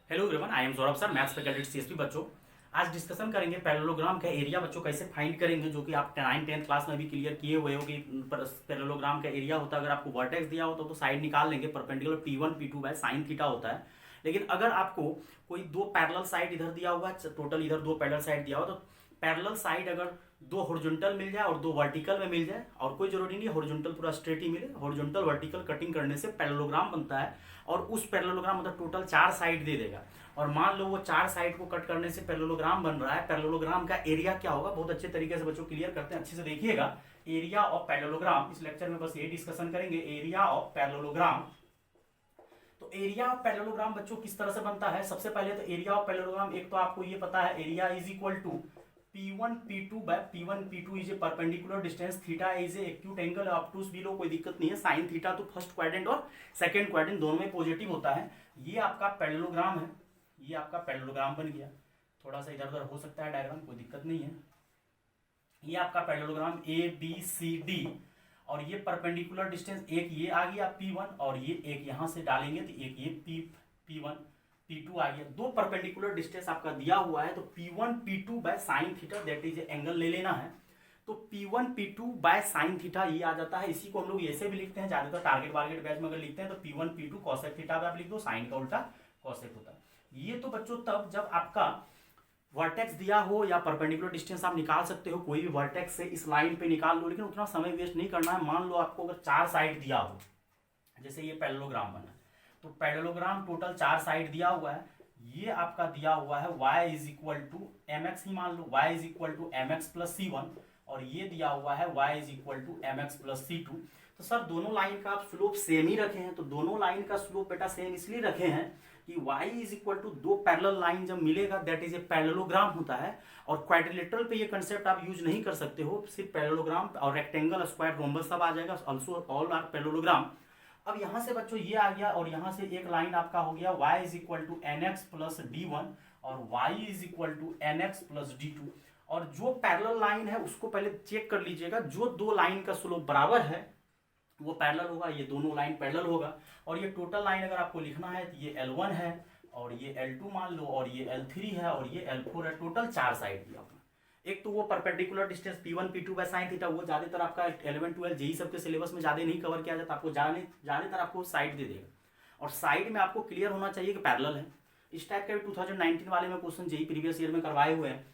Hello everyone, I am Saurabh sir, maths faculty CSP. बच्चों, आज discussion करेंगे पैरेललोग्राम का एरिया बच्चों कैसे फाइंड करेंगे, जो कि आप 9th 10th क्लास में भी क्लियर किए हुए हो कि पैरेललोग्राम का एरिया होता है। अगर आपको वर्टेक्स दिया हो तो साइड निकाल लेंगे, perpendicular P1 P2 by sine theta होता है। लेकिन अगर आपको कोई दो पैरेलल साइड इधर दिया हुआ है, टोटल इधर दो पैरेलल साइड दिया हुआ, तो पैरेलल साइड अगर दो हॉरिजॉन्टल मिल जाए और दो वर्टिकल में मिल जाए, और कोई जरूरी नहीं है हॉरिजॉन्टल पूरा स्ट्रेट ही मिले, हॉरिजॉन्टल वर्टिकल कटिंग करने से पैरेललोग्राम बनता है। और उस पैरेललोग्राम मतलब टोटल 4 साइड दे देगा। और मान लो वो 4 साइड को कट करने से पैरेललोग्राम बन रहा है, पैरेललोग्राम का एरिया क्या होगा बहुत अच्छे तरीके से बच्चों क्लियर करते हैं, अच्छे से देखिएगा। एरिया ऑफ पैरेललोग्राम, इस लेक्चर में बस ये डिस्कशन करेंगे, एरिया ऑफ पैरेललोग्राम। तो एरिया ऑफ पैरेललोग्राम बच्चों किस तरह से बनता है। सबसे पहले तो एरिया ऑफ पैरेललोग्राम, एक तो आपको ये पता है, area is equal to P1 P2 by P1 P2 is a perpendicular distance, theta is a acute angle, obtuse below, कोई दिक्कत नहीं है। साइन थीटा तो फर्स्ट क्वाड्रेंट और सेकंड क्वाड्रेंट दोनों में पॉजिटिव होता है। ये आपका पैरेललोग्राम है, ये आपका पैरेललोग्राम बन गया। थोड़ा सा इधर उधर हो सकता है डायग्राम, कोई दिक्कत नहीं है। ये आपका पैरेललोग्राम ABCD, और ये परपेंडिकुलर डिस्टेंस एक ये आ गया P1, और ये एक यहां से डालेंगे तो एक ये P1 P2 आ गया। दो परपेंडिकुलर डिस्टेंस आपका दिया हुआ है, तो P1 P2 by sine theta, that is angle ले लेना है। तो P1 P2 by sine theta ये आ जाता है। इसी को हम लोग ऐसे भी लिखते हैं, ज्यादातर टारगेट वारगेट बैच में अगर लिखते हैं तो P1 P2 कॉसेक थीटा आप लिख दो, साइन का उल्टा कॉसेक होता है। ये तो बच्चों तब जब आपका वर्टेक्स दिया हो या परपेंडिकुलर डिस्टेंस आप निकाल सकते हो, कोई भी वर्टेक्स से इस लाइन पे निकाल लो, लेकिन उतना समय वेस्ट नहीं करना है। मान लो आपको अगर 4 साइड दिया हो, जैसे ये पैरेललोग्राम बना, तो पैरेललोग्राम टोटल 4 साइड दिया हुआ है। ये आपका दिया हुआ है y is equal to m x ही मान लो, y is equal to m x plus C1, और ये दिया हुआ है y is equal to m x plus C2। तो सर दोनों लाइन का आप स्लोप सेम ही रखे हैं, तो दोनों लाइन का स्लोप बेटा सेम इसलिए रखे हैं कि y इज इक्वल टू दो पैरेलल लाइन जब मिलेगा दैट इज ए पैरेललोग्राम होता है। और क्वाड्रिलेटरल पे ये कंसेप्ट आप यूज नहीं कर सकते हो, सिर्फ पैरेललोग्राम और रेक्टेंगल, स्क्वायर, रोम्बस सब आ जाएगा, ऑल्सो ऑल आर पैरेललोग्राम। अब यहां से बच्चों ये आ गया, और यहां से एक लाइन आपका हो गया y is equal to N X plus D1, और y is equal to N X plus D2। और जो पैरेलल लाइन है उसको पहले चेक कर लीजिएगा, जो दो लाइन का स्लोप बराबर है वो पैरेलल होगा, ये दोनों लाइन पैरेलल होगा। और ये टोटल लाइन अगर आपको लिखना है तो ये L1 है, और ये L2 मान लो, और ये L3 है, और ये L4 है। टोटल 4 साइड दिया अपना। एक तो वो perpendicular distance P1 P2 by sine theta, वो ज्यादातर आपका 11 12 जेई सबके सिलेबस में ज्यादा नहीं कवर किया जाता, आपको ज्यादातर आपको साइड दे देगा, और साइड में आपको क्लियर होना चाहिए कि पैरेलल है। इस टाइप का भी 2019 वाले में क्वेश्चन जेई प्रीवियस ईयर में करवाए हुए हैं।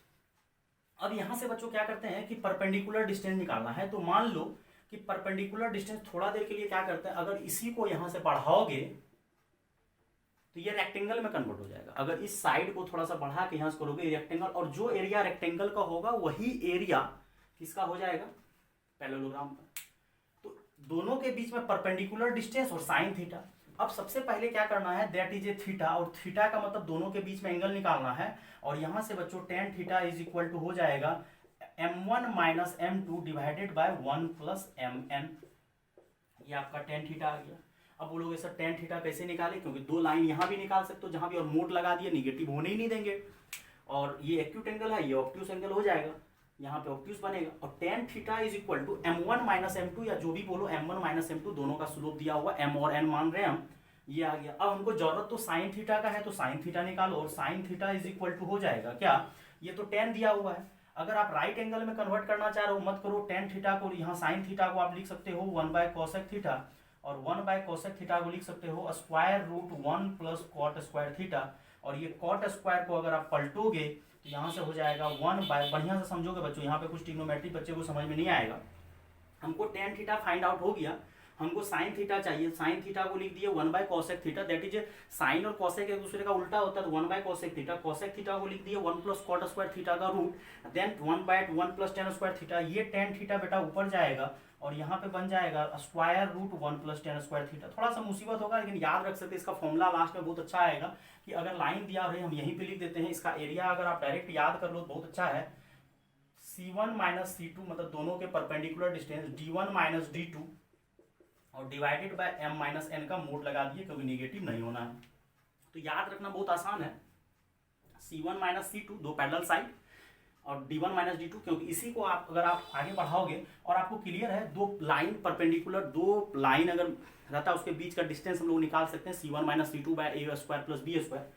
अब यहां से बच्चों क्या करते हैं कि परपेंडिकुलर डिस्टेंस निकालना है, तो मान लो कि परपेंडिकुलर डिस्टेंस थोड़ा देर के लिए क्या करते हैं, अगर इसी को यहां से बढ़ाओगे तो ये रेक्टेंगल में कन्वर्ट हो जाएगा। अगर इस साइड को थोड़ा सा बढ़ा के यहां से करोगे रेक्टेंगल, और जो एरिया रेक्टेंगल का होगा वही एरिया किसका हो जाएगा, पैरेललोग्राम का। तो दोनों के बीच में परपेंडिकुलर डिस्टेंस और साइन थीटा। अब सबसे पहले क्या करना है, दैट इज ए थीटा, और थीटा का मतलब दोनों के बीच में एंगल निकालना है। और यहां से बच्चों tan theta is equal to हो जाएगा m1 minus m2 divided by 1 plus mn। ये आपका टेन थीटा आ गया। अब बोलोगे सर टेन थीटा कैसे निकाले, क्योंकि दो लाइन यहां भी निकाल सकते हो जहां भी, और मोड लगा दिए, निगेटिव होने ही नहीं देंगे। और ये एक्यूट एंगल है, ये ऑब्ट्यूस एंगल हो जाएगा, यहाँ पे ऑब्ट्यूस बनेगा। और tan theta is equal to m1 minus m2, या जो भी बोलो, m1 माइनस m2 दोनों का स्लोप दिया हुआ, m और n मान रहे हैं हम, ये आ गया। अब हमको जरूरत तो साइन थीटा का है, तो साइन थीटा निकालो, और sine theta is equal to हो जाएगा क्या, ये तो टेन दिया हुआ है। अगर आप राइट एंगल में कन्वर्ट करना चाह रहे हो मत करो, टेन थीटा को यहाँ साइन थीटा को आप लिख सकते हो 1 बाय कोसेक थीटा, और 1 बाय कोसेक थीटा को लिख सकते हो square root 1 plus cot square theta. और ये कॉट स्क्वायर को अगर आप पलटोगे तो यहाँ से हो जाएगा 1 बाय, बढ़िया से समझोगे बच्चों, यहाँ पे कुछ ट्रिग्नोमेट्री बच्चे को समझ में नहीं आएगा। हमको टेन थीटा फाइंड आउट हो गया, हमको साइन थीटा चाहिए, साइन थीटा को लिख दिए 1 by cosec theta, that is sine और कोसेक एक दूसरे का उल्टा होता है, तो 1 by cosec theta, cosec theta को लिख दिए 1 प्लस कॉट स्क्वायर थीटा का root, then 1 by 1 plus tan square theta. ये टेन थीटा बेटा ऊपर जाएगा, और यहाँ पे बन जाएगा square root 1 plus tan square theta. थोड़ा सा मुसीबत होगा, लेकिन याद रख सकते हैं, इसका फॉर्मूला लास्ट में बहुत अच्छा आएगा कि अगर लाइन दिया रहे हम यहीं पे लिख देते हैं, इसका एरिया अगर आप डायरेक्ट याद कर लो तो बहुत अच्छा है। C1 माइनस C2 मतलब दोनों के perpendicular distance D1 minus D2, और divided bye m minus n का मोड लगा दिए, क्योंकि निगेटिव नहीं होना है। तो याद रखना बहुत आसान है, C1 माइनस C2 दो पैरेलल साइड, और D1 माइनस D2, क्योंकि इसी को आप अगर आप आगे बढ़ाओगे, और आपको क्लियर है दो लाइन परपेंडिकुलर, दो लाइन अगर रहता है उसके बीच का डिस्टेंस हम लोग निकाल सकते हैं C1 minus C2 by a square plus b square.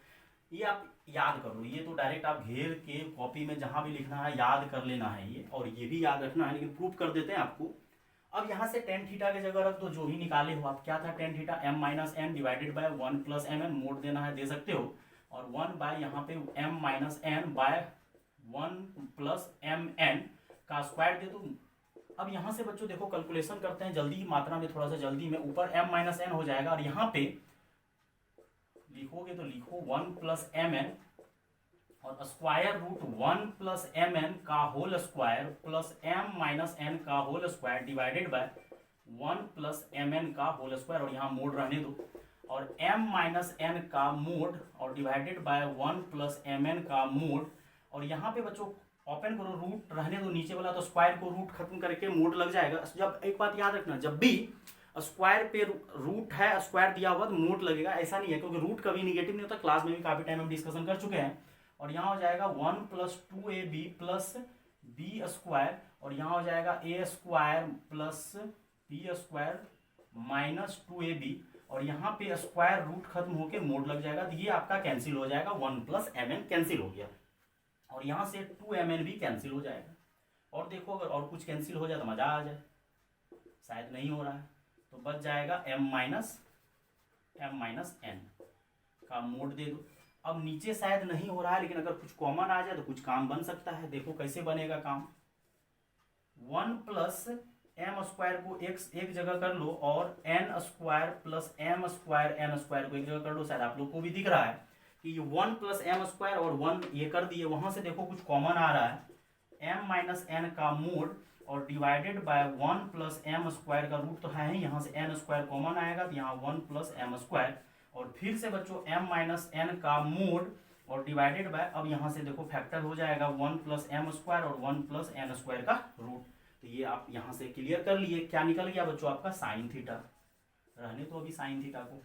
ये आप याद कर लो, ये तो डायरेक्ट आप घेर के कॉपी में जहां भी लिखना है याद कर लेना है ये, और ये भी याद रखना है, लेकिन प्रूफ कर देते हैं आपको। अब यहाँ से टेन थीटा की जगह रख दो जो ही निकाले हो आप, क्या था tan theta m minus N divided by 1 plus M N, mod देना है दे सकते हो, और 1 बाय यहाँ पे m minus N by 1 plus M N का स्क्वायर दे दो। अब यहाँ से बच्चों देखो कैलकुलेशन करते हैं जल्दी मात्रा में, थोड़ा सा जल्दी में, ऊपर m माइनस एन हो जाएगा, और यहाँ पे लिखोगे तो लिखो 1 प्लस एम एन और square root 1 plus M N का whole square plus m minus N का whole square divided by 1 plus M N का होल स्क्वायर, और यहाँ मोड रहने दो, और m माइनस एन का मोड और divided by 1 plus M N का मोड, और यहाँ पे बच्चों ओपन करो, रूट रहने दो नीचे वाला, तो स्क्वायर को रूट खत्म करके मोड लग जाएगा। जब एक बात याद रखना, जब भी स्क्वायर पे रूट है, स्क्वायर दिया हुआ तो मोड लगेगा, ऐसा नहीं है, क्योंकि रूट कभी निगेटिव नहीं होता, क्लास में भी काफी टाइम हम डिस्कशन कर चुके हैं। और यहाँ हो जाएगा 1 plus 2ab plus b square, और यहाँ हो जाएगा a square plus b square minus 2ab, और यहाँ पे स्क्वायर रूट खत्म होके मोड लग जाएगा, तो ये आपका कैंसिल हो जाएगा, 1 प्लस एम एन कैंसिल हो गया, और यहाँ से 2mn भी कैंसिल हो जाएगा। और देखो अगर और कुछ कैंसिल हो जाए तो मजा आ जाए, शायद नहीं हो रहा है, तो बच जाएगा m माइनस n का मोड दे दो। अब नीचे शायद नहीं हो रहा है, लेकिन अगर कुछ कॉमन आ जाए तो कुछ काम बन सकता है। देखो कैसे बनेगा काम, 1 प्लस एम स्क्वायर को एक जगह कर लो, और n square plus M square n square को एक जगह कर लो, शायद आप लोग को भी दिख रहा है कि 1 प्लस एम स्क्वायर और 1 ये कर दिए, वहां से देखो कुछ कॉमन आ रहा है, m माइनस एन का मोड और divided by 1 plus M square का रूट तो है ही, यहाँ से n स्क्वायर कॉमन आएगा, तो यहाँ 1 प्लस एम स्क्वायर, और फिर से बच्चों m माइनस एन का मोड और डिवाइडेड बाय, अब यहाँ से देखो फैक्टर हो जाएगा 1 प्लस एम स्क्वायर और 1 प्लस एन स्क्वायर का रूट, तो ये आप यहाँ से क्लियर कर लिए। क्या निकल गया बच्चों आपका साइन थीटा, रहने तो अभी साइन थीटा को,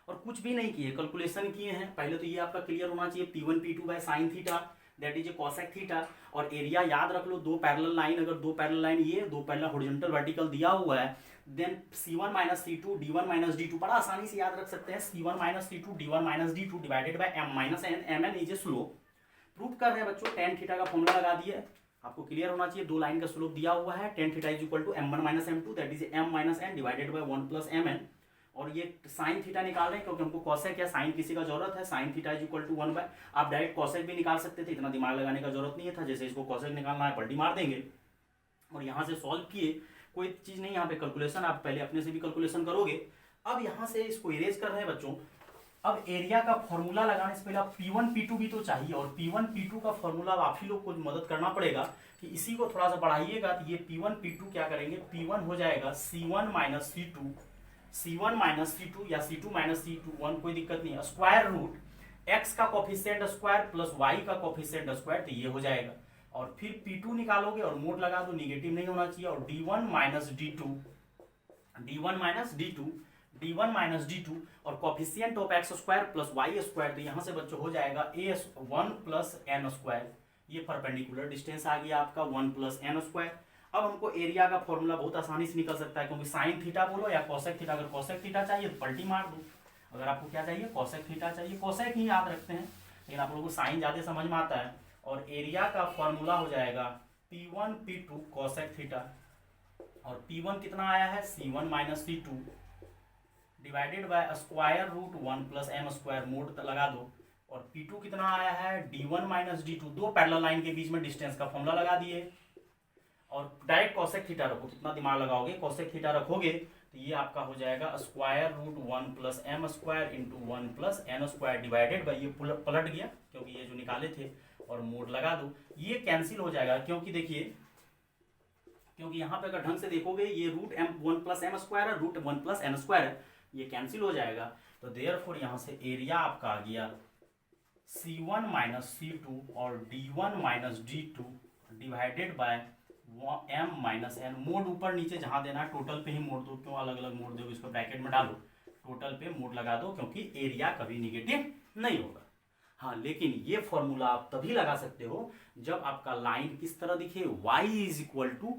और कुछ भी नहीं किए, कैलकुलेशन किए हैं। पहले तो ये आपका क्लियर होना चाहिए, P1 P2 by sine theta that is a cosec theta, और एरिया याद रख लो, दो पैरेलल लाइन, अगर दो पैरेलल लाइन ये दो पैरेलल हॉरिजॉन्टल वर्टिकल दिया हुआ है, then C1 minus C2 D1 minus D2 बड़ा आसानी से याद रख सकते हैं, C1 minus C2 D1 minus D2 divided by m minus n, mn is a slope. Proof कर रहे हैं बच्चों, टेन थीटा का फॉर्मूला लगा दिए, आपको क्लियर होना चाहिए, दो लाइन का स्लोप दिया हुआ है, tan theta is equal to m1 minus m2 that is m minus n divided by 1 plus mn, और ये साइन थीटा निकाल रहे हैं क्योंकि हमको कॉसेक या साइन किसी का जरूरत है, sine theta is equal to 1 by, आप डायरेक्ट कॉसेक भी निकाल सकते थे, इतना दिमाग लगाने का जरूरत नहीं था, जैसे इसको कॉसेक निकालना है पलटी मार देंगे, और यहाँ से सॉल्व किए, कोई चीज़ नहीं यहाँ पे कैलकुलेशन, आप पहले अपने से भी कैलकुलेशन करोगे। अब यहाँ से इसको इरेज कर रहे हैं बच्चों, अब एरिया का फॉर्मूला लगाने से पहले आप P1 P2 भी तो चाहिए, और P1 P2 का फॉर्मूला आप ही लोग को मदद करना पड़ेगा कि इसी को थोड़ा सा बढ़ाइएगा, तो ये P1 P2 क्या करेंगे, P1 हो जाएगा C1 minus C2, C1 minus C2 या C2 माइनस C2, 1 कोई दिक्कत नहीं है, स्क्वायर रूट x का कोफिशिएंट स्क्वायर प्लस y का कोफिशिएंट स्क्वायर, तो ये हो जाएगा, और फिर P2 निकालोगे और मोड लगा दो, निगेटिव नहीं होना चाहिए, और D1 minus D2, D1 minus D2, D1 minus D2, और coefficient of x square plus y square, तो यहाँ से बच्चों हो जाएगा a1 प्लस n स्क्वायर, ये परपेंडिकुलर डिस्टेंस आ गया आपका 1 प्लस n स्क्वायर। अब हमको एरिया का फॉर्मूला बहुत आसानी से निकल सकता है, क्योंकि साइन थीटा बोलो या कॉसेक थीटा, अगर कॉसेक थीटा चाहिए तो पलटी मार दो, अगर आपको क्या चाहिए कॉसेक थीटा चाहिए, कॉसेक ही याद रखते हैं, लेकिन आप लोगों को साइन ज़्यादा समझ में आता है, और एरिया का फॉर्मूला हो जाएगा P1 P2 कॉसेक थीटा, और P1 कितना आया है C1 minus C2 divided by square root 1 plus m square, mod लगा दो, और P2 कितना आया है D1 माइनस D2, दो पैरेलल लाइन के बीच में डिस्टेंस का फॉर्मूला लगा दिए, और डायरेक्ट कॉसेक थीटा रखो, कितना दिमाग लगाओगे, कॉसेक थीटा रखोगे तो ये आपका हो जाएगा square root 1 plus M square into 1 plus N square divided by, ये पलट गया क्योंकि ये जो निकाले थे, और मोड लगा दो, ये कैंसिल हो जाएगा, क्योंकि देखिए, क्योंकि यहाँ पे अगर ढंग से देखोगे ये root m 1 plus M square है, रूट 1 प्लस एन स्क्वायर है, ये कैंसिल हो जाएगा, तो देयरफॉर यहाँ से एरिया आपका आ गया C1 माइनस C2 और D1 minus D2 divided by m minus n, mode ऊपर नीचे जहां देना है, टोटल पे ही मोड दो, क्यों अलग अलग मोड दो, इसको ब्रैकेट में डालो, टोटल पे मोड लगा दो, क्योंकि एरिया कभी निगेटिव नहीं होगा। हाँ, लेकिन ये फॉर्मूला आप तभी लगा सकते हो जब आपका लाइन किस तरह दिखे, y is equal to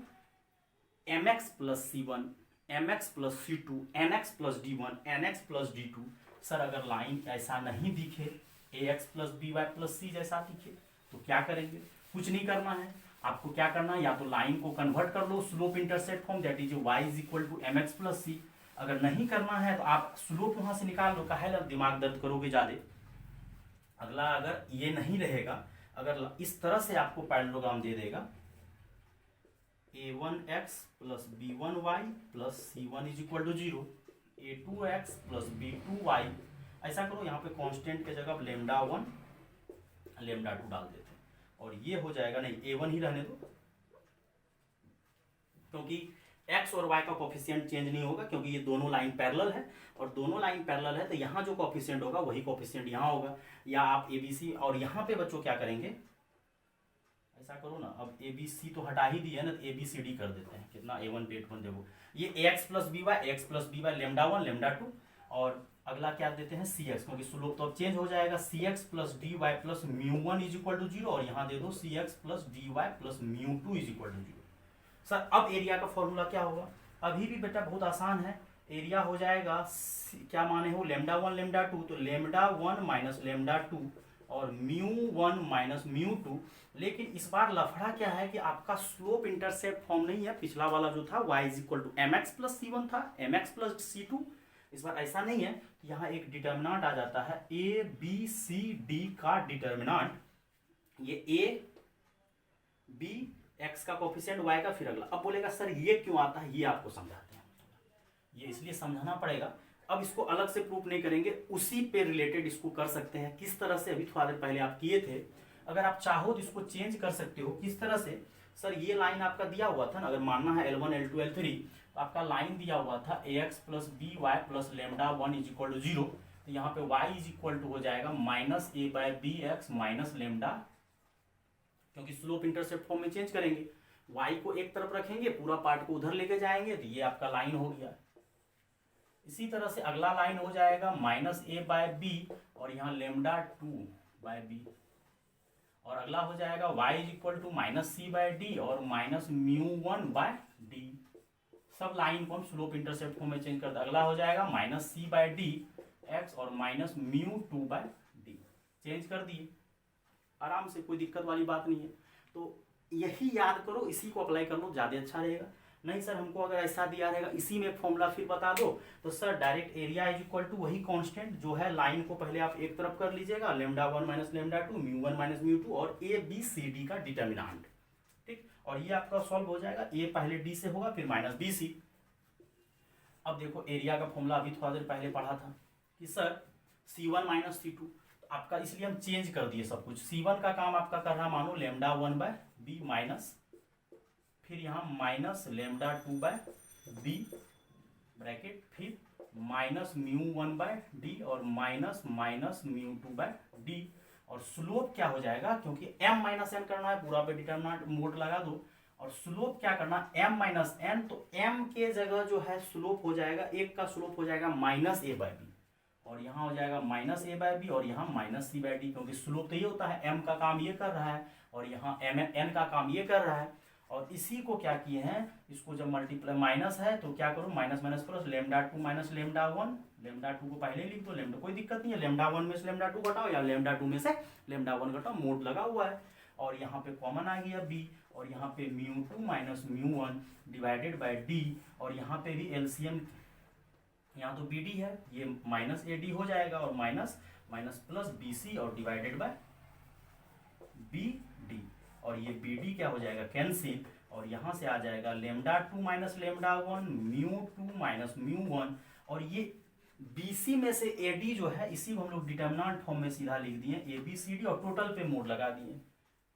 mx plus C1, mx plus C2, nx plus D1, nx plus D2। Sir अगर लाइन ऐसा नहीं दिखे a x plus B Y plus c जैसा दिखे। तो क्या करेंगे, कुछ नहीं करना है आपको, क्या करना है या तो लाइन को कन्वर्ट कर लो slope intercept form, that is y is equal to m x plus c. अगर नहीं करना है तो आप स्लोप वहां से निकाल लो, काहे ना दिमाग दर्द करोगे ज्यादा। अगला अगर ये नहीं रहेगा, अगर इस तरह से आपको पैरेललोग्राम दे देगा a1x plus b1y plus c1 is equal to 0, a2x plus b2y, ऐसा करो यहाँ पे कांस्टेंट के जगह लेमडा 1 लेमडा 2 डाल देते हैं और ये हो जाएगा, नहीं a1 ही रहने दो क्योंकि x और y का कोफिशिएंट चेंज नहीं होगा क्योंकि ये दोनों लाइन पैरेलल है, और दोनों लाइन पैरेलल है तो यहाँ जो कोफिशिएंट होगा वही कोफिशिएंट यहाँ होगा। या आप ABC, और यहाँ पे बच्चों क्या करेंगे, ऐसा करो ना, अब ABC तो हटा ही दिया ना, तो ABCD कर देते हैं। कितना a1 पे a1 देखो, ये ax plus B Y lambda 1 lambda 2, और अगला क्या देते हैं cx, क्योंकि स्लोप तो अब चेंज हो जाएगा, cx plus D Y plus mu 1 is equal to 0, और यहाँ दे दो cx plus D Y plus mu 2 is equal to 0। Sir अब एरिया का फॉर्मूला क्या होगा, अभी भी बेटा बहुत आसान है, एरिया हो जाएगा क्या माने हो लेमडा 1 लेमडा 2, तो लेमडा 1 माइनस लेमडा 2 और म्यू 1 माइनस म्यू 2। लेकिन इस बार लफड़ा क्या है कि आपका स्लोप इंटरसेप्ट फॉर्म नहीं है, पिछला वाला जो था y is equal to m x plus c one था, m x plus c two, इस बार ऐसा नहीं है। तो यहाँ एक डिटर्मिनांट आ जाता है ए बी सी डी का डिटर्मिनांट, ये ए बी एक्स का कोफिशिएंट y का, फिर अगला। अब बोलेगा सर ये क्यों आता है, ये आपको समझाते हैं, ये इसलिए समझाना पड़ेगा। अब इसको अलग से प्रूफ नहीं करेंगे, उसी पे रिलेटेड इसको कर सकते हैं। किस तरह से, अभी थोड़ा देर पहले आप किए थे, अगर आप चाहो तो इसको चेंज कर सकते हो। किस तरह से, सर ये लाइन आपका दिया हुआ था ना, अगर मानना है L1 L2 L3, तो आपका लाइन दिया हुआ था ax plus B Y plus lambda 1 is equal to 0, तो यहाँ पे y इज इक्वल टू हो जाएगा minus a by b x minus lambda, क्योंकि स्लोप इंटरसेप्ट फॉर्म में चेंज करेंगे, y को एक तरफ रखेंगे, पूरा पार्ट को उधर लेके जाएंगे, तो ये आपका लाइन हो गया। इसी तरह से अगला लाइन हो जाएगा माइनस ए बाय बी और यहाँ लेमडा 2 बाय बी, और अगला हो जाएगा y is equal to minus C by D और माइनस म्यू 1 बाय डी। सब लाइन को हम स्लोप इंटरसेप्ट फॉर्म में चेंज करते हैं। अगला हो जाएगा minus C by D X और minus mu 2 by D, change कर दिए आराम से, कोई दिक्कत वाली बात नहीं है। तो यही याद करो, इसी को अप्लाई कर लो, ज़्यादा अच्छा रहेगा। नहीं सर हमको अगर ऐसा दिया रहेगा इसी में फॉर्मूला फिर बता दो, तो sir direct area is equal to वही कांस्टेंट जो है, लाइन को पहले आप एक तरफ कर लीजिएगा, lambda 1 minus lambda 2 mu 1 minus mu 2 और ए बी सी डी का डिटर्मिनांट, ठीक। और ये आपका सॉल्व हो जाएगा, ए पहले डी से होगा फिर माइनस बी सी। अब देखो एरिया का फॉर्मूला अभी थोड़ा देर पहले पढ़ा था कि सर C1 माइनस C2, आपका इसलिए हम चेंज कर दिए सब कुछ। C1 का काम आपका कर रहा मानो लेमडा 1 बाय बी माइनस, फिर यहाँ minus lambda 2 by B bracket, फिर माइनस म्यू 1 बाय डी और minus minus mu 2 by D. और स्लोप क्या हो जाएगा, क्योंकि m माइनस एन करना है, पूरा पे डिटर्मिनेंट मोड लगा दो, और स्लोप क्या करना m माइनस एन, तो m के जगह जो है स्लोप हो जाएगा, एक का स्लोप हो जाएगा माइनस ए बाय बी, और यहाँ हो जाएगा माइनस ए बाय बी और यहाँ माइनस सी बाय डी, क्योंकि स्लोप तो ये होता है, m का काम ये कर रहा है और यहाँ n का काम ये कर रहा है। और इसी को क्या किए हैं, इसको जब मल्टीप्लाई माइनस है तो क्या करो, minus minus plus lambda 2 minus lambda 1, lambda 2 को पहले लिख दो, लेमडा कोई दिक्कत नहीं है, लेमडा 1 में से लेमडा 2 घटाओ या लेमडा 2 में से लेमडा 1 घटाओ, मोड लगा हुआ है। और यहाँ पे कॉमन आ गया b, और यहाँ पे mu 2 minus mu 1 divided by D, और यहाँ पे भी एलसीएम, यहाँ तो बी डी है, ये माइनस ए डी हो जाएगा और minus minus plus B C और डिवाइडेड बाय बी डी, और ये बी डी क्या हो जाएगा कैंसिल, और यहाँ से आ जाएगा lambda 2 minus lambda 1 mu 2 minus mu 1, और ये बी सी में से ए डी जो है इसी को हम लोग डिटर्मिनेंट फॉर्म में सीधा लिख दिए ए बी सी डी और टोटल पे मोड लगा दिए।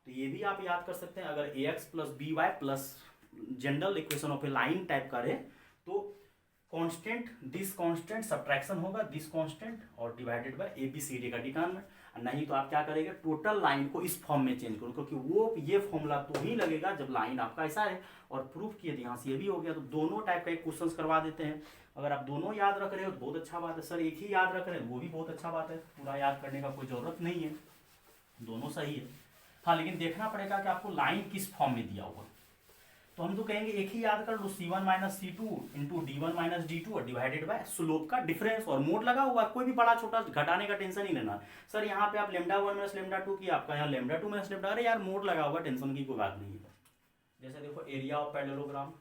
तो ये भी आप याद कर सकते हैं, अगर a x plus B Y plus general equation of a line type करें तो कांस्टेंट, दिस कांस्टेंट सब्ट्रैक्शन होगा दिस कांस्टेंट और divided by a b c d का डिटर्मिनेंट। नहीं तो आप क्या करेंगे, टोटल लाइन को इस फॉर्म में चेंज करो, क्योंकि वो ये फॉर्मूला तो ही लगेगा जब लाइन आपका ऐसा है। और प्रूफ किए यहाँ से ये भी हो गया, तो दोनों टाइप का एक क्वेश्चन करवा देते हैं। अगर आप दोनों याद रख रहे हो तो बहुत अच्छा बात है, सर एक ही याद रख रहे हैं वो भी बहुत अच्छा बात है, पूरा याद करने का कोई जरूरत नहीं है, दोनों सही है। हाँ लेकिन देखना पड़ेगा कि आपको लाइन किस फॉर्म में दिया हुआ। तो हम तो कहेंगे एक ही याद कर लो, C1 minus C2 into D1 minus D2 और डिवाइडेड बाय स्लोप का डिफरेंस, और मोड लगा हुआ, कोई भी बड़ा छोटा घटाने का टेंशन ही लेना। सर यहाँ पे आप λ1 माइनस λ2 की, आपका यहाँ λ2 माइनस λ, अरे यार मोड लगा हुआ, टेंशन की कोई बात नहीं है। जैसे देखो area of parallelogram,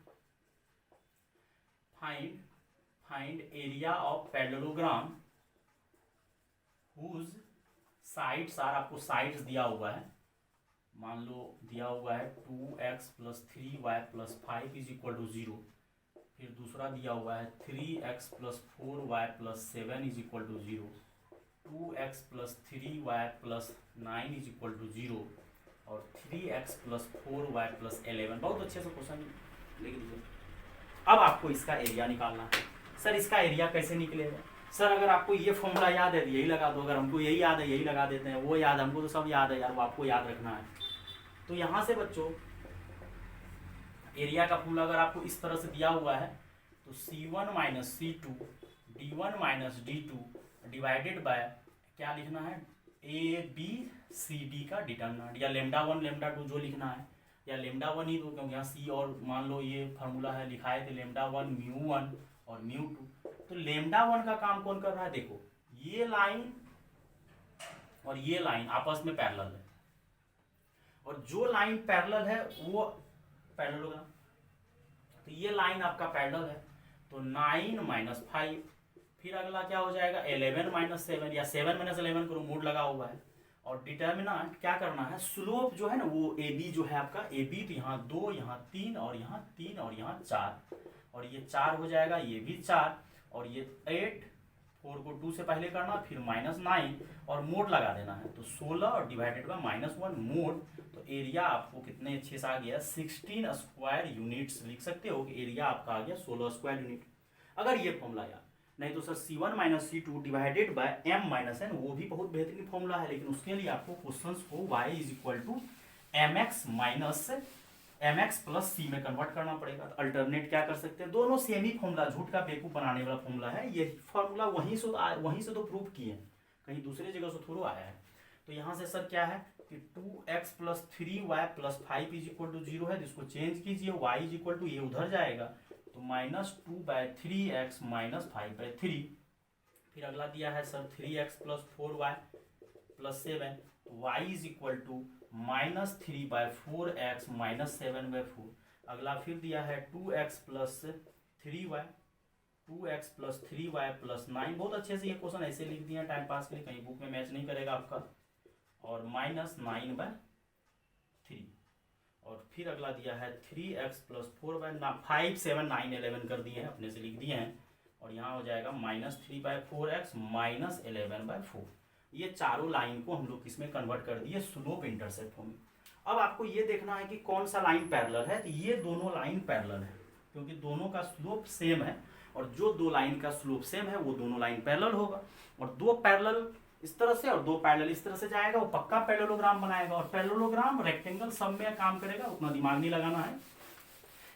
find area of parallelogram whose sides are, आपको साइड्स दिया हुआ है, मान लो दिया हुआ है 2x plus 3y plus 5 is equal to 0। फिर दूसरा दिया हुआ है 3x plus 4y plus 7 is equal to 0, 2x plus 3y plus 9 is equal to 0 और 3x प्लस 4y प्लस 11। बहुत अच्छे से क्वेश्चन लिख दीजिए। अब आपको इसका एरिया निकालना है। सर इसका एरिया कैसे निकलेगा? सर अगर आपको ये फॉर्मूला याद है तो यही लगा दो, अगर हमको यही याद है यही लगा देते हैं, वो याद हमको तो सब याद है यार, वो आपको याद रखना है। तो यहाँ से बच्चों एरिया का फॉर्मूला अगर आपको इस तरह से दिया हुआ है तो C1 minus C2 D1 minus D2 divided by क्या लिखना है, ABCD का डिटर्मिनेंट, या λ1 λ2 जो लिखना है, या λ1 ही दो क्योंकि यहाँ C और मान लो ये फार्मूला है लिखाए थे λ1 μ1 और μ2। तो λ1 का काम कौन कर रहा है, देखो ये लाइन और ये लाइन आपस में पैरेलल है, और जो लाइन पैरेलल है वो पैरेललोग्राम, तो ये लाइन आपका पैरेलल है, तो 9 माइनस 5, फिर अगला क्या हो जाएगा 11 माइनस 7, या 7 माइनस 11 करो, मूड लगा हुआ है, और डिटर्मिनेंट क्या करना है, स्लोप जो है ना वो AB जो है आपका AB, तो यहाँ 2 यहाँ 3 और यहाँ 3 और यहाँ 4, और ये 4 हो जाएगा, ये भी 4 और ये 8, 4 को 2 से पहले करना, फिर माइनस 9 और मोड लगा देना है, तो 16 और डिवाइडेड बाय -1 मोड। तो एरिया आपको कितने अच्छे से आ गया 16 स्क्वायर यूनिट्स, लिख सकते हो कि एरिया आपका आ गया 16 स्क्वायर यूनिट। अगर ये फॉर्मूला यार, नहीं तो sir C1 minus C2 divided bye M minus N, वो भी बहुत बेहतरीन फॉर्मूला है, लेकिन उसके लिए आपको क्वेश्चंस को y is equal to mx minus mx plus c में कन्वर्ट करना पड़ेगा। तो अल्टरनेट क्या कर सकते हैं, दोनों सेम ही फॉर्मूला, झूठ का बेवकूफ बनाने वाला फॉर्मूला है, ये फॉर्मूला वहीं से तो प्रूव किए, कहीं दूसरे जगह से थोड़ा आया है। तो यहाँ से सर क्या है कि 2x plus 3y plus 5 is equal to 0 है, जिसको चेंज कीजिए, y इज इक्वल टू ये उधर जाएगा, तो -2/3x माइनस 5/3। फिर अगला दिया है sir 3x plus 4y plus 7, y is equal to -3/4x minus 7/4। अगला फिर दिया है 2x प्लस 3y प्लस 9। बहुत अच्छे से ये क्वेश्चन ऐसे लिख दिए टाइम पास के लिए, कहीं बुक में मैच नहीं करेगा आपका, और -9/3। और फिर अगला दिया है 3x प्लस 4/5 7 9 11 कर दिए हैं, अपने से लिख दिए हैं, और यहाँ हो जाएगा -3/4x माइनस 11/4। ये चारों लाइन को हम लोग किसमें कन्वर्ट कर दिए, स्लोप इंटरसेप्ट में। अब आपको ये देखना है कि कौन सा लाइन पैरेलल है, तो ये दोनों लाइन पैरेलल है, क्योंकि दोनों का स्लोप सेम है, और जो दो लाइन का स्लोप सेम है वो दोनों लाइन पैरेलल होगा, और दो पैरेलल इस तरह से और दो पैरेलल इस तरह से जाएगा, वो पक्का पैरेललोग्राम बनाएगा। और पैरेललोग्राम रेक्टेंगल सब में काम करेगा, उतना दिमाग नहीं लगाना है,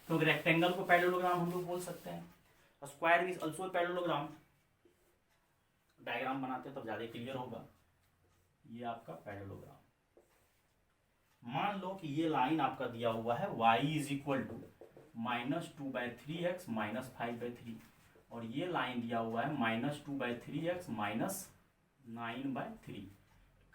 क्योंकि रेक्टेंगल को पैरेललोग्राम हम लोग बोल सकते हैं। Square is also parallelogram, diagram बनाते हैं तब ज्यादा क्लियर होगा। ये आपका पैरेललोग्राम, मान लो कि ये लाइन आपका दिया हुआ है y is equal to -2/3x minus 5/3, और ये लाइन दिया हुआ है -2/3x माइनस 9/3।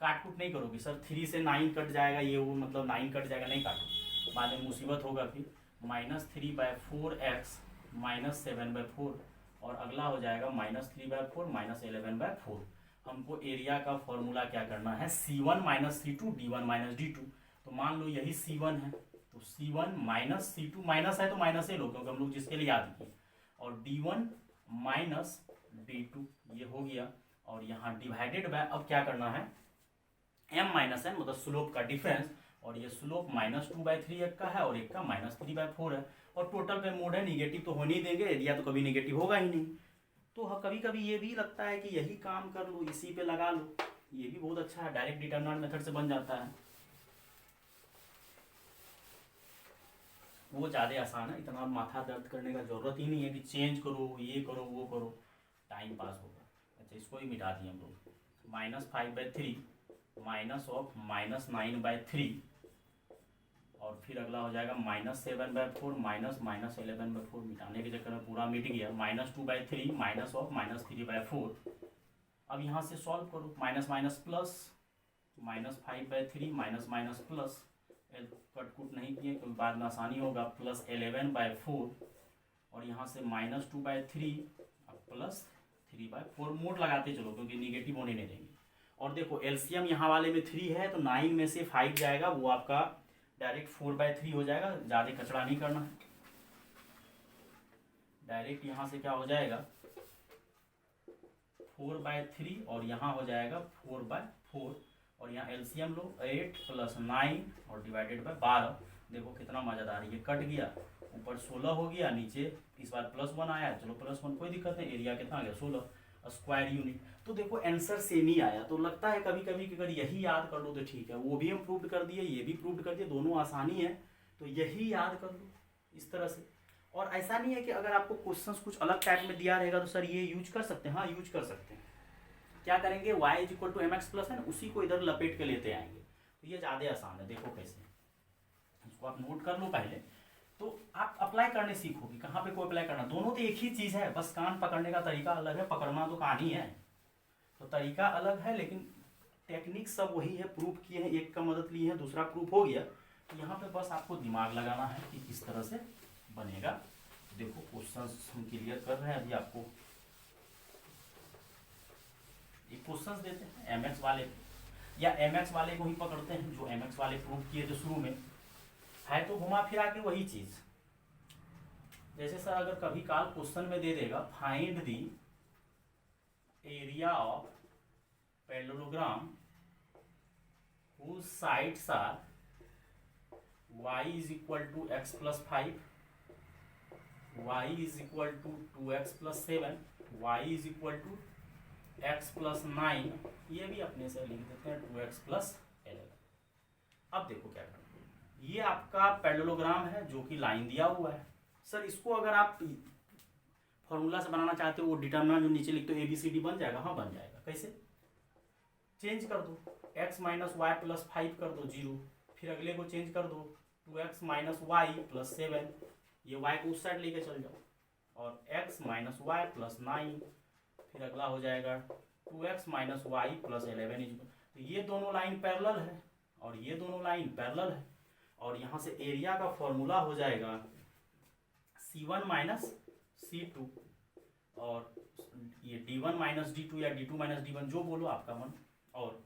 काट कुट नहीं करोगे सर, 3 से 9 कट जाएगा, ये वो मतलब 9 कट जाएगा, नहीं काटो, बाद में मुसीबत होगा। फिर -3/4x माइनस 7/4, और अगला हो जाएगा -3/4 माइनस 11/4। हमको एरिया का फॉर्मूला क्या करना है, C1 minus C2 D1 minus D2। तो मान लो यही C1 है, तो C1 माइनस C2, माइनस है तो माइनस ही लो क्योंकि हम लोग जिसके लिए याद किए, और D1 माइनस D2 ये हो गया, और यहाँ डिवाइडेड बाय, अब क्या करना है M माइनस N मतलब स्लोप का डिफरेंस, और ये स्लोप -2/3 एक का है और एक का -3/4 है, और टोटल पे मोड है, निगेटिव तो होने ही देंगे, एरिया तो कभी निगेटिव होगा ही नहीं। तो कभी कभी ये भी लगता है कि यही काम कर लो, इसी पे लगा लो, ये भी बहुत अच्छा है, डायरेक्ट डिटरमिनेंट मेथड से बन जाता है, वो ज़्यादा आसान है, इतना माथा दर्द करने का जरूरत ही नहीं है कि चेंज करो, ये करो, वो करो, टाइम पास होगा। अच्छा इसको ही मिटा दिए हम लोग, -5/3 माइनस ऑफ -9/3, और फिर अगला हो जाएगा -7/4 माइनस 11/4, मिटाने के चक्कर में पूरा मिट गया, -2/3 माइनस ऑफ -3/4। अब यहाँ से सॉल्व करो, minus minus plus, -5/3 minus plus, cut कुट नहीं किए क्योंकि बाद में आसानी होगा, प्लस 11/4 और यहाँ से -2/3 प्लस 3/4, मोड लगाते चलो क्योंकि निगेटिव होने नहीं देंगे। और देखो एलसीएम यहाँ वाले में 3 है तो 9 में से 5 जाएगा, वो आपका डायरेक्ट 4/3 हो जाएगा, ज़्यादा कचरा नहीं करना है, डायरेक्ट यहाँ से क्या हो जाएगा 4/3 और यहाँ हो जाएगा 4/4 और यहाँ एलसीएम लो 8 + 9 और डिवाइडेड बाय 12। देखो कितना मज़ेदार, ये कट गया, ऊपर 16 हो गया, नीचे इस बार +1 आया, चलो +1 कोई दिक्कत नहीं, एरिया कितना आ गया 16 स्क्वायर यूनिट। तो देखो आंसर सेम ही आया, तो लगता है कभी कभी कि अगर यही याद कर लो तो ठीक है, वो भी हम प्रूव कर दिए, ये भी प्रूव कर दिए, दोनों आसानी है, तो यही याद कर लो इस तरह से। और ऐसा नहीं है कि अगर आपको क्वेश्चंस कुछ अलग टाइप में दिया रहेगा तो सर ये यूज कर सकते हैं, हाँ यूज कर सकते हैं। क्या करेंगे, y = mx+ है ना, उसी को इधर लपेट के लेते आएंगे, तो ये ज़्यादा आसान है। देखो कैसे, इसको आप नोट कर लो पहले, तो आप अप्लाई करने सीखोगे, कहाँ पे को अप्लाई करना, दोनों तो एक ही चीज़ है, बस कान पकड़ने का तरीका अलग है, पकड़ना तो कान ही है, तो तरीका अलग है लेकिन टेक्निक सब वही है, प्रूफ किए हैं, एक का मदद ली है, दूसरा प्रूफ हो गया, तो यहाँ पे बस आपको दिमाग लगाना है कि किस तरह से बनेगा। देखो क्वेश्चन हम क्लियर कर रहे हैं अभी आपको, एक क्वेश्चन देते हैं mx वाले या mx वाले को ही पकड़ते हैं, जो mx वाले प्रूफ किए थे शुरू में, है तो घुमा फिरा के वही चीज। जैसे सर अगर कभी काल क्वेश्चन में दे देगा find the area of parallelogram whose sides are y = x + 5, y = 2x + 7, y = x + 9, ये भी अपने से लिख देते हैं 2x + 11। अब देखो क्या करना, ये आपका पैरेललोग्राम है जो कि लाइन दिया हुआ है। सर इसको अगर आप फॉर्मूला से बनाना चाहते हो, वो डिटरमिनेंट जो नीचे लिखते हो ABCD बन जाएगा, हाँ बन जाएगा। कैसे, चेंज कर दो, x - y + 5 कर दो 0, फिर अगले को चेंज कर दो 2x - y + 7, ये y को उस साइड लेके चल जाओ, और x - y + 9, फिर अगला हो जाएगा 2x - y + 11। तो ये दोनों लाइन पैरेलल है और ये दोनों लाइन पैरेलल है, और यहाँ से एरिया का फॉर्मूला हो जाएगा C1 - C2 और ये D1 - D2 या D2 - D1 जो बोलो आपका मन, और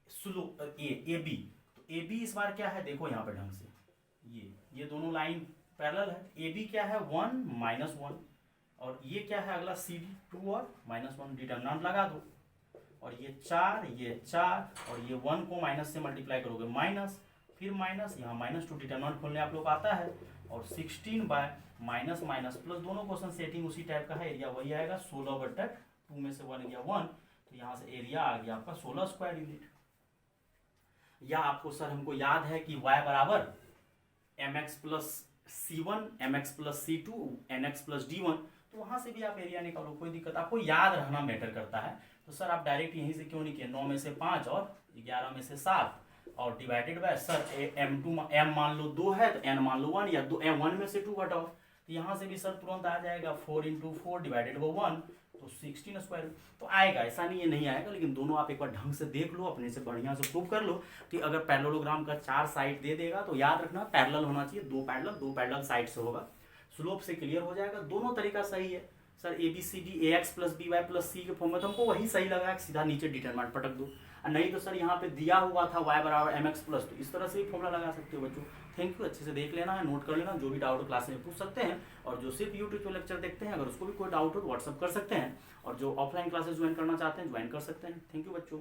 स्लोप AB, तो AB इस बार क्या है देखो यहाँ पे ढंग से, ये दोनों लाइन पैरेलल है, AB क्या है 1 - 1, और ये क्या है अगला CD 2 और -1, डिटरमिनेंट लगा दो, और ये 4 और ये 1 को माइनस से मल्टीप्लाई करोगे माइनस, फिर माइनस, यहाँ -2 डिटरमिनेंट खोलने आप लोग आता है, और 16/- प्लस, दोनों क्वेश्चन सेटिंग उसी टाइप का है, एरिया वही आएगा 16/2 में से 1 गया 1, तो यहाँ से एरिया आ गया आपका 16 स्क्वायर यूनिट। या आपको सर हमको याद है कि y = mx + c1 mx + c2 nx + d1, तो वहाँ से भी आप एरिया निकालो, कोई दिक्कत, आपको याद रहना मैटर करता है। तो सर आप डायरेक्ट यहीं से क्यों नहीं किए, 9 में से 5 और 11 में से 7 और डिवाइडेड बाय, सर m मान लो 2 है तो n मान लो 1, या 1 में से 2 घटाओ, तो यहाँ से भी सर तुरंत आ जाएगा 4 × 4 डिवाइडेड बाय 1, तो 16 स्क्वायर। तो आएगा, ऐसा नहीं है नहीं आएगा, लेकिन दोनों आप एक बार ढंग से देख लो, अपने से बढ़िया से प्रूव कर लो कि अगर पैरेललोग्राम का 4 साइड दे देगा तो याद रखना पैरेलल होना चाहिए, दो पैरेलल साइड से होगा, स्लोप से क्लियर हो जाएगा, दोनों तरीका सही है। Sir ABCD AX + BY + C के फॉर्म में तो हमको वही सही लगा, सीधा नीचे डिटरमिनेंट पटक दो, नहीं तो सर यहाँ पे दिया हुआ था y = mx+, तो इस तरह से भी फॉर्मूला लगा सकते हो बच्चों। थैंक यू, अच्छे से देख लेना है, नोट कर लेना, जो भी डाउट क्लास में पूछ सकते हैं, और जो सिर्फ यूट्यूब पे लेक्चर देखते हैं अगर उसको भी कोई डाउट हो तो व्हाट्सअप कर सकते हैं, और जो ऑफलाइन क्लासेस ज्वाइन करना चाहते हैं ज्वाइन कर सकते हैं। थैंक यू बच्चों।